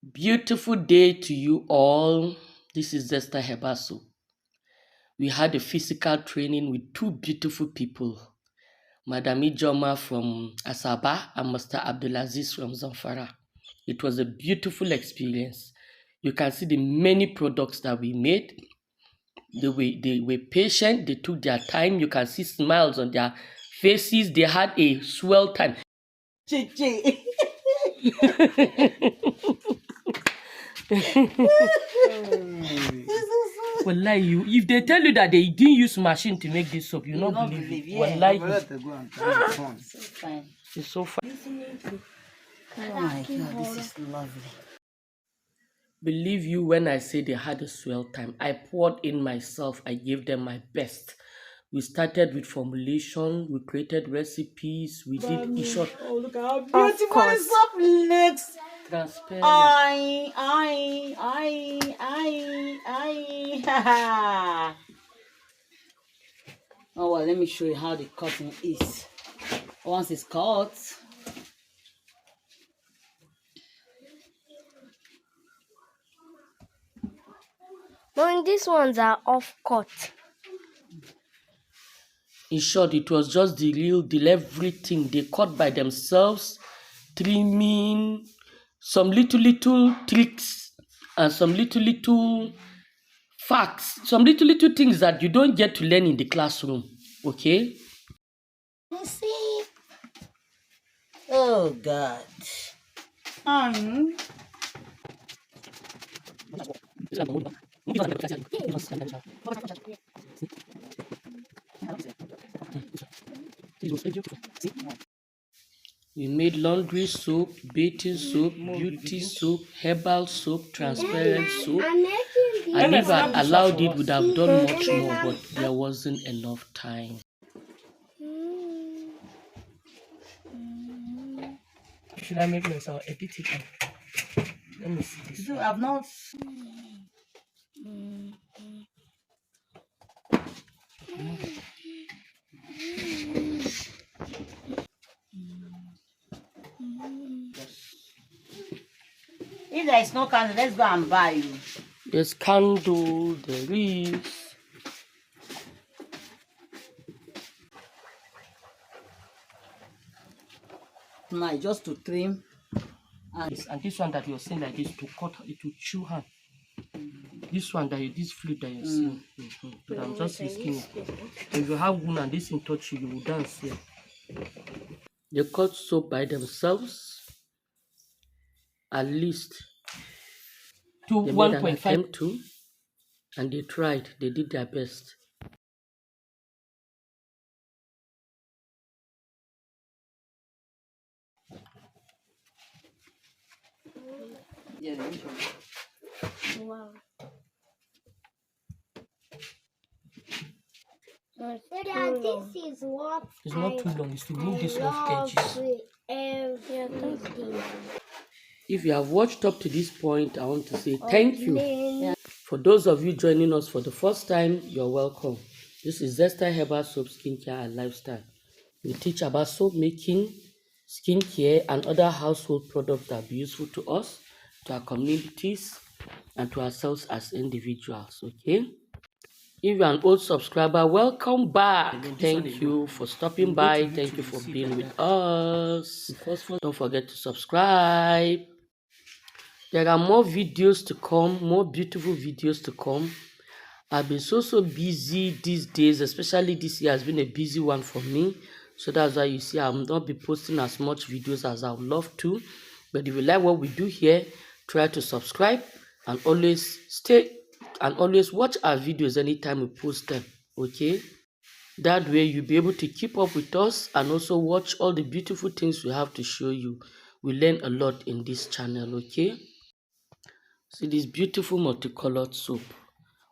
Beautiful day to you all. This is Zesta Hebaso. We had a physical training with two beautiful people, Madam Ijoma from Asaba and Mr. Abdulaziz from Zamfara. It was a beautiful experience. You can see the many products that we made. They were patient, they took their time. You can see smiles on their faces. They had a swell time. Wallahi, if they tell you that they didn't use machine to make this soap, you not believe it. Wallahi, So fine. it's so fun. Oh my God, this is lovely. Believe you when I say they had a swell time. I poured in myself. I gave them my best. We started with formulation. We created recipes. We did a short. Oh, look how beautiful this soap looks. Transparent. I. Oh, well, let me show you how the cutting is. Once it's cut, Mom, these ones are off cut. In short, it was just the real deal. Everything they cut by themselves, trimming, some little tricks, and some little facts, some little things that you don't get to learn in the classroom. Okay? you see. Oh God. We made laundry soap, bathing soap, beauty soap, herbal soap, transparent soap. And if I allowed it, would have done much more, but there wasn't enough time. Should I make myself edit it? Let me see this. So I've not. If there is no candle, let's go and buy you. There's candle, there is. Now just to trim. And this one that you're seeing like this to cut it to chew hand. This one this fluid that you're seeing. But I'm just risking it. If you have one and this in touch you will dance here. They cut soap by themselves. At least to 1.5 to, and they tried. They did their best. Yeah, Wow. This is what It's not too long. It's to remove this rough love edges. with everything. If you have watched up to this point, I want to say thank you. For those of you joining us for the first time, you're welcome. This is Zesta Herbal Soap Skincare and Lifestyle. We teach about soap making, skincare, and other household products that are useful to us, to our communities, and to ourselves as individuals. Okay? If you're an old subscriber, welcome back. Thank you for stopping by. Thank you for being with us. Don't forget to subscribe. There are more videos to come, more beautiful videos to come. I've been so busy these days, especially this year has been a busy one for me. So that's why you see I'll not be posting as much videos as I would love to. But if you like what we do here, try to subscribe and always watch our videos anytime we post them. Okay? That way you'll be able to keep up with us and also watch all the beautiful things we have to show you. We learn a lot in this channel, okay? See this beautiful multicolored soap.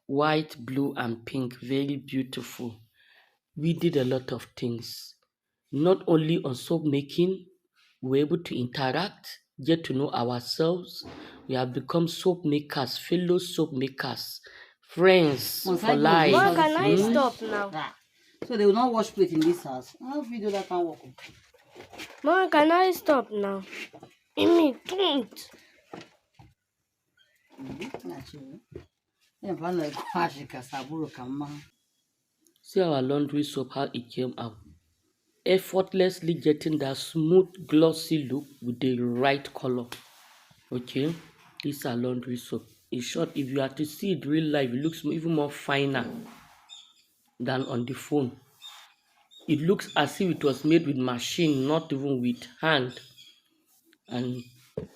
White, blue, and pink. Very beautiful. We did a lot of things. Not only on soap making, we were able to interact, get to know ourselves. We have become soap makers, fellow soap makers, friends for life. Mom, can I stop now? So they will not wash plate in this house. How video that can work? Mom, can I stop now? Amy, don't. See our laundry soap, how it came out. Effortlessly getting that smooth, glossy look with the right color. Okay, this is our laundry soap. In short, if you are to see it real life, it looks even more finer than on the phone. It looks as if it was made with machine, not even with hand. And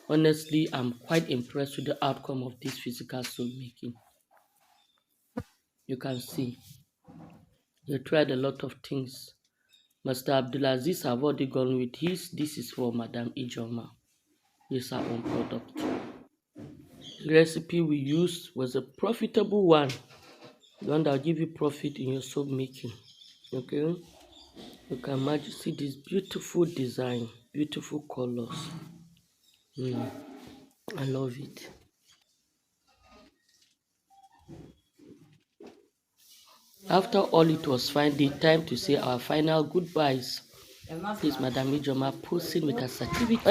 honestly, I'm quite impressed with the outcome of this physical soap making. You can see they tried a lot of things. Mr. Abdulaziz have already gone with his. This is for Madam Ijoma. This is our own product. The recipe we used was a profitable one. The one that will give you profit in your soap making. Okay? You can imagine, see this beautiful design, beautiful colors. I love it. After all it was fine, the time to say our final goodbyes. Please, Madam Ijoma, posing with a certificate.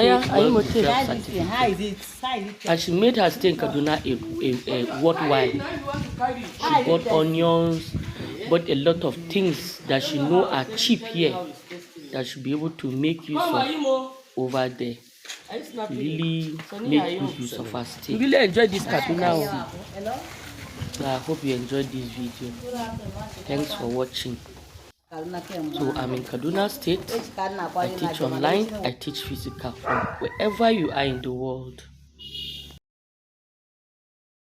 And she made her stay in Kaduna a worthwhile. She bought onions, bought a lot of things that she know are cheap here, that she'll be able to make use of over there. Really make good use of her stay. Really enjoyed this Kaduna. So I hope you enjoyed this video. Thanks for watching. So I'm in Kaduna State. I teach online, I teach physical from wherever you are in the world.